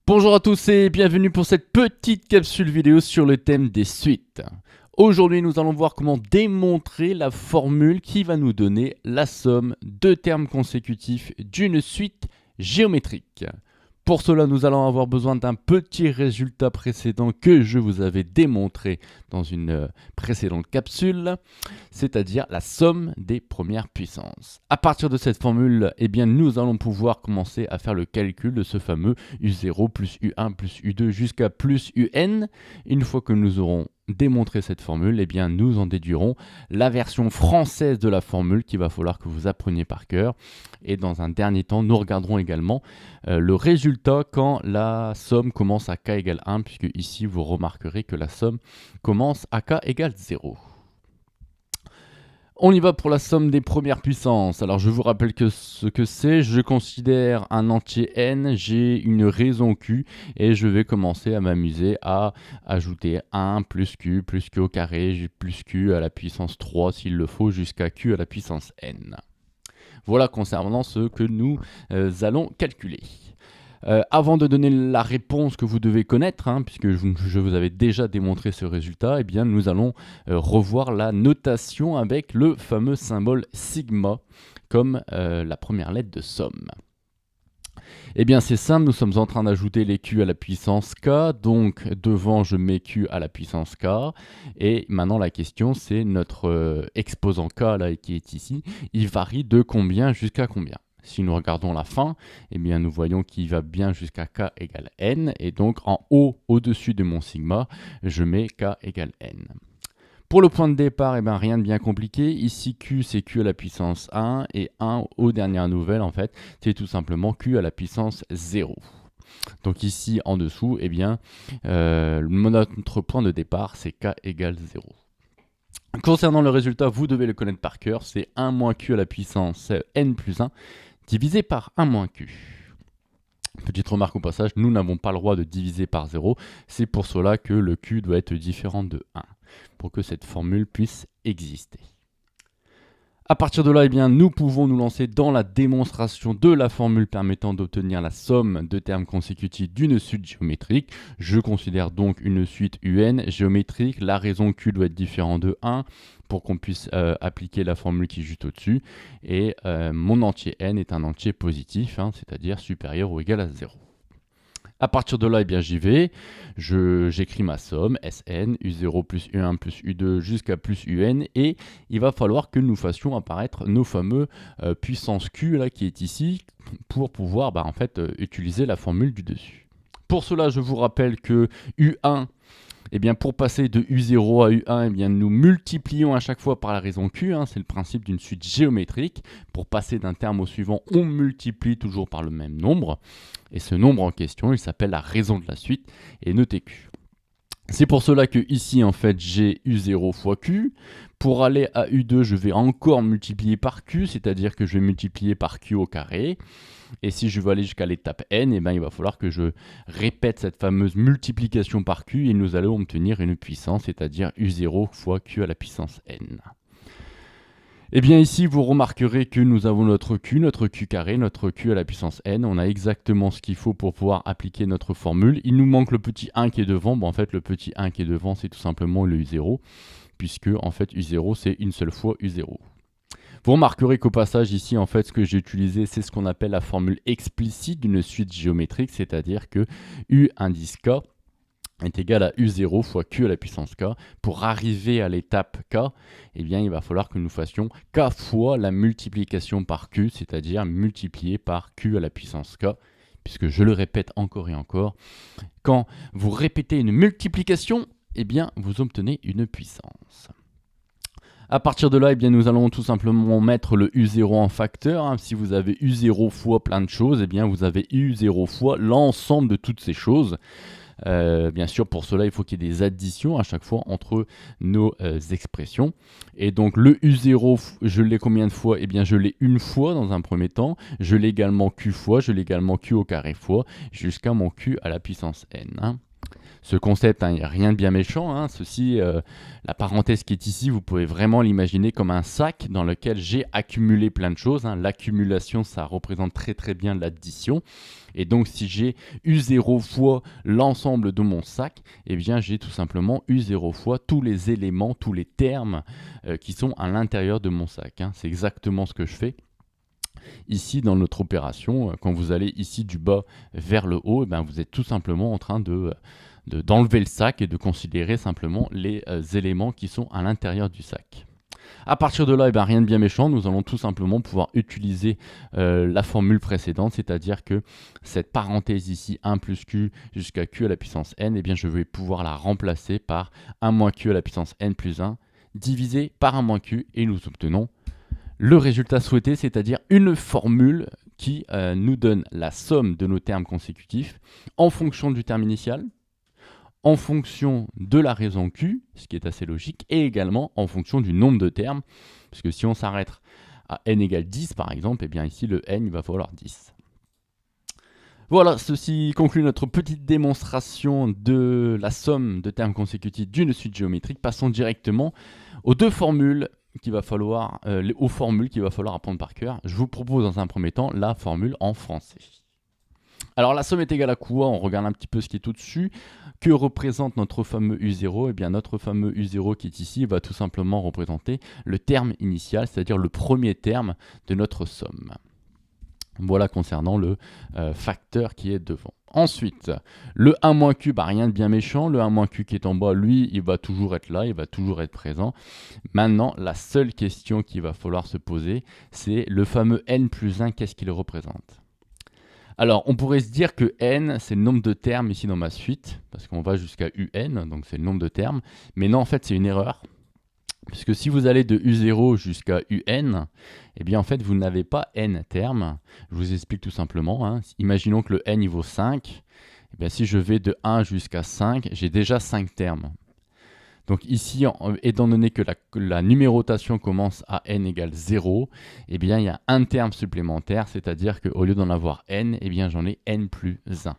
Bonjour à tous et bienvenue pour cette petite capsule vidéo sur le thème des suites. Aujourd'hui, nous allons voir comment démontrer la formule qui va nous donner la somme de termes consécutifs d'une suite géométrique. Pour cela, nous allons avoir besoin d'un petit résultat précédent que je vous avais démontré dans une précédente capsule, c'est-à-dire la somme des premières puissances. À partir de cette formule, nous allons pouvoir commencer à faire le calcul de ce fameux U0 plus U1 plus U2 jusqu'à plus UN. Une fois que nous aurons démontré cette formule, nous en déduirons la version française de la formule qu'il va falloir que vous appreniez par cœur. Et dans un dernier temps, nous regarderons également le résultat quand la somme commence à k égale 1, puisque ici vous remarquerez que la somme commence à k égale 0. On y va pour la somme des premières puissances. Alors je vous rappelle que ce que c'est, je considère un entier n, j'ai une raison q et je vais commencer à m'amuser à ajouter 1 plus q au carré, plus q à la puissance 3 s'il le faut, jusqu'à q à la puissance n. Voilà concernant ce que nous allons calculer. Avant de donner la réponse que vous devez connaître, puisque je vous avais déjà démontré ce résultat, nous allons revoir la notation avec le fameux symbole sigma comme la première lettre de somme. C'est simple, nous sommes en train d'ajouter les q à la puissance k, donc devant je mets q à la puissance k, et maintenant la question c'est notre exposant k là, qui est ici, il varie de combien jusqu'à combien? Si nous regardons la fin, nous voyons qu'il va bien jusqu'à k égale n, et donc en haut, au-dessus de mon sigma, je mets k égale n. Pour le point de départ, rien de bien compliqué. Ici, q, c'est q à la puissance 1, et 1 aux dernières nouvelles, en fait, c'est tout simplement q à la puissance 0. Donc ici, en dessous, notre point de départ, c'est k égale 0. Concernant le résultat, vous devez le connaître par cœur, c'est 1 moins q à la puissance n plus 1, divisé par 1 moins q. Petite remarque au passage, nous n'avons pas le droit de diviser par 0, c'est pour cela que le q doit être différent de 1, pour que cette formule puisse exister. À partir de là, nous pouvons nous lancer dans la démonstration de la formule permettant d'obtenir la somme de termes consécutifs d'une suite géométrique. Je considère donc une suite UN géométrique. La raison Q doit être différente de 1 pour qu'on puisse appliquer la formule qui est juste au-dessus. Et mon entier N est un entier positif, c'est-à-dire supérieur ou égal à 0. À partir de là, j'y vais, j'écris ma somme, Sn, U0 plus U1 plus U2 jusqu'à plus UN, et il va falloir que nous fassions apparaître nos fameux puissance Q, là, qui est ici, pour pouvoir utiliser la formule du dessus. Pour cela, je vous rappelle que U1, pour passer de U0 à U1, nous multiplions à chaque fois par la raison Q, c'est le principe d'une suite géométrique. Pour passer d'un terme au suivant, on multiplie toujours par le même nombre. Et ce nombre en question, il s'appelle la raison de la suite, et notez Q. C'est pour cela que ici, j'ai U0 fois Q. Pour aller à U2, je vais encore multiplier par Q, c'est-à-dire que je vais multiplier par Q au carré. Et si je veux aller jusqu'à l'étape N, il va falloir que je répète cette fameuse multiplication par Q et nous allons obtenir une puissance, c'est-à-dire U0 fois Q à la puissance N. Ici, vous remarquerez que nous avons notre Q carré, notre Q à la puissance N. On a exactement ce qu'il faut pour pouvoir appliquer notre formule. Il nous manque le petit 1 qui est devant. Le petit 1 qui est devant, c'est tout simplement le U0, puisque U0, c'est une seule fois U0. Vous remarquerez qu'au passage ici, ce que j'ai utilisé, c'est ce qu'on appelle la formule explicite d'une suite géométrique, c'est-à-dire que U indice K est égal à U0 fois Q à la puissance K. Pour arriver à l'étape K, il va falloir que nous fassions K fois la multiplication par Q, c'est-à-dire multiplier par Q à la puissance K, puisque je le répète encore et encore, quand vous répétez une multiplication, vous obtenez une puissance. À partir de là, nous allons tout simplement mettre le U0 en facteur. Si vous avez U0 fois plein de choses, vous avez U0 fois l'ensemble de toutes ces choses. Bien sûr, pour cela, il faut qu'il y ait des additions à chaque fois entre nos expressions. Et donc, le U0, je l'ai combien de fois? Je l'ai une fois dans un premier temps. Je l'ai également Q fois, je l'ai également Q au carré fois, jusqu'à mon Q à la puissance N. Ce concept, il n'y a rien de bien méchant. Ceci, la parenthèse qui est ici, vous pouvez vraiment l'imaginer comme un sac dans lequel j'ai accumulé plein de choses. L'accumulation, ça représente très très bien l'addition. Et donc, si j'ai U0 fois l'ensemble de mon sac, eh bien, j'ai tout simplement U0 fois tous les éléments, tous les termes qui sont à l'intérieur de mon sac. C'est exactement ce que je fais. Ici, dans notre opération, quand vous allez ici du bas vers le haut, vous êtes tout simplement en train d'enlever le sac et de considérer simplement les éléments qui sont à l'intérieur du sac. À partir de là, rien de bien méchant, nous allons tout simplement pouvoir utiliser la formule précédente, c'est-à-dire que cette parenthèse ici, 1 plus q jusqu'à q à la puissance n, je vais pouvoir la remplacer par 1 moins q à la puissance n plus 1, divisé par 1 moins q, et nous obtenons le résultat souhaité, c'est-à-dire une formule qui nous donne la somme de nos termes consécutifs en fonction du terme initial, en fonction de la raison Q, ce qui est assez logique, et également en fonction du nombre de termes, parce que si on s'arrête à n égale 10 par exemple, ici le n il va falloir 10. Voilà, ceci conclut notre petite démonstration de la somme de termes consécutifs d'une suite géométrique. Passons directement aux deux formules aux formules qu'il va falloir apprendre par cœur. Je vous propose dans un premier temps la formule en français. Alors la somme est égale à quoi? On regarde un petit peu ce qui est au-dessus. Que représente notre fameux U0? Notre fameux U0 qui est ici va tout simplement représenter le terme initial, c'est-à-dire le premier terme de notre somme. Voilà concernant le facteur qui est devant. Ensuite, le 1 moins q, rien de bien méchant. Le 1 moins q qui est en bas, lui, il va toujours être là, il va toujours être présent. Maintenant, la seule question qu'il va falloir se poser, c'est le fameux n plus 1, qu'est-ce qu'il représente? Alors, on pourrait se dire que n, c'est le nombre de termes ici dans ma suite, parce qu'on va jusqu'à un, donc c'est le nombre de termes. Mais non, en fait, c'est une erreur. Puisque si vous allez de U0 jusqu'à UN, en fait, vous n'avez pas n termes. Je vous explique tout simplement. Imaginons que le n il vaut 5. Si je vais de 1 jusqu'à 5, j'ai déjà 5 termes. Donc ici, étant donné que la numérotation commence à n égale 0, il y a un terme supplémentaire, c'est-à-dire qu'au lieu d'en avoir n, j'en ai n plus 1.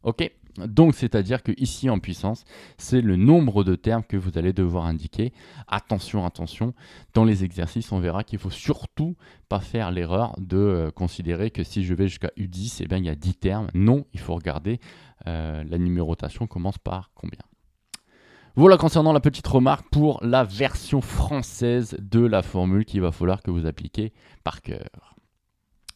Ok? Donc, c'est-à-dire que ici en puissance, c'est le nombre de termes que vous allez devoir indiquer. Attention, attention, dans les exercices, on verra qu'il ne faut surtout pas faire l'erreur de considérer que si je vais jusqu'à U10, il y a 10 termes. Non, il faut regarder la numérotation commence par combien. Voilà concernant la petite remarque pour la version française de la formule qu'il va falloir que vous appliquiez par cœur.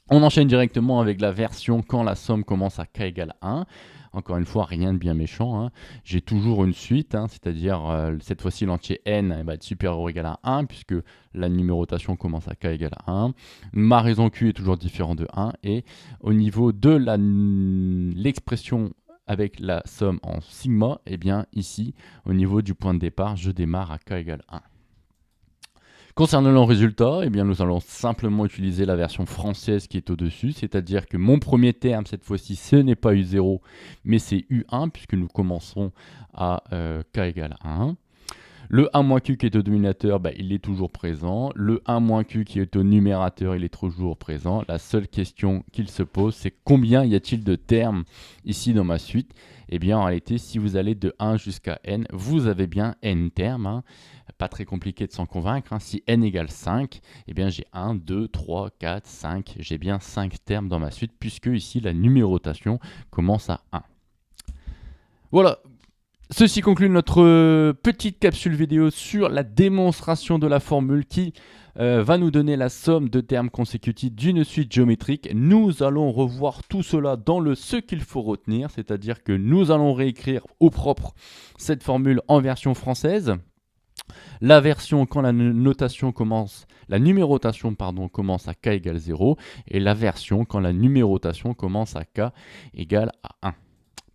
On enchaîne directement avec la version quand la somme commence à k égale 1. Encore une fois, rien de bien méchant. J'ai toujours une suite, c'est-à-dire cette fois-ci l'entier n va être supérieur ou égal à 1 puisque la numérotation commence à k égale à 1. Ma raison q est toujours différente de 1 et au niveau de l'expression avec la somme en sigma, ici, au niveau du point de départ, je démarre à k égale 1. Concernant le résultat, nous allons simplement utiliser la version française qui est au-dessus, c'est-à-dire que mon premier terme, cette fois-ci, ce n'est pas U0, mais c'est U1, puisque nous commencerons à k égale 1. Le 1 moins q qui est au dénominateur, il est toujours présent. Le 1 moins q qui est au numérateur, il est toujours présent. La seule question qu'il se pose, c'est combien y a-t-il de termes ici dans ma suite? En réalité, si vous allez de 1 jusqu'à n, vous avez bien n termes. Pas très compliqué de s'en convaincre. Si n égale 5, j'ai 1, 2, 3, 4, 5. J'ai bien 5 termes dans ma suite, puisque ici, la numérotation commence à 1. Voilà. Ceci conclut notre petite capsule vidéo sur la démonstration de la formule qui va nous donner la somme de termes consécutifs d'une suite géométrique. Nous allons revoir tout cela dans le ce qu'il faut retenir, c'est-à-dire que nous allons réécrire au propre cette formule en version française. La version quand la numérotation commence à k égale 0 et la version quand la numérotation commence à k égale à 1.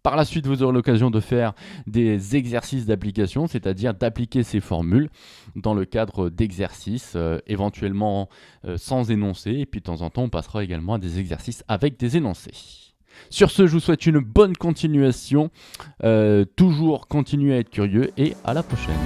Par la suite, vous aurez l'occasion de faire des exercices d'application, c'est-à-dire d'appliquer ces formules dans le cadre d'exercices, éventuellement sans énoncé. Et puis de temps en temps, on passera également à des exercices avec des énoncés. Sur ce, je vous souhaite une bonne continuation. Toujours continuez à être curieux et à la prochaine.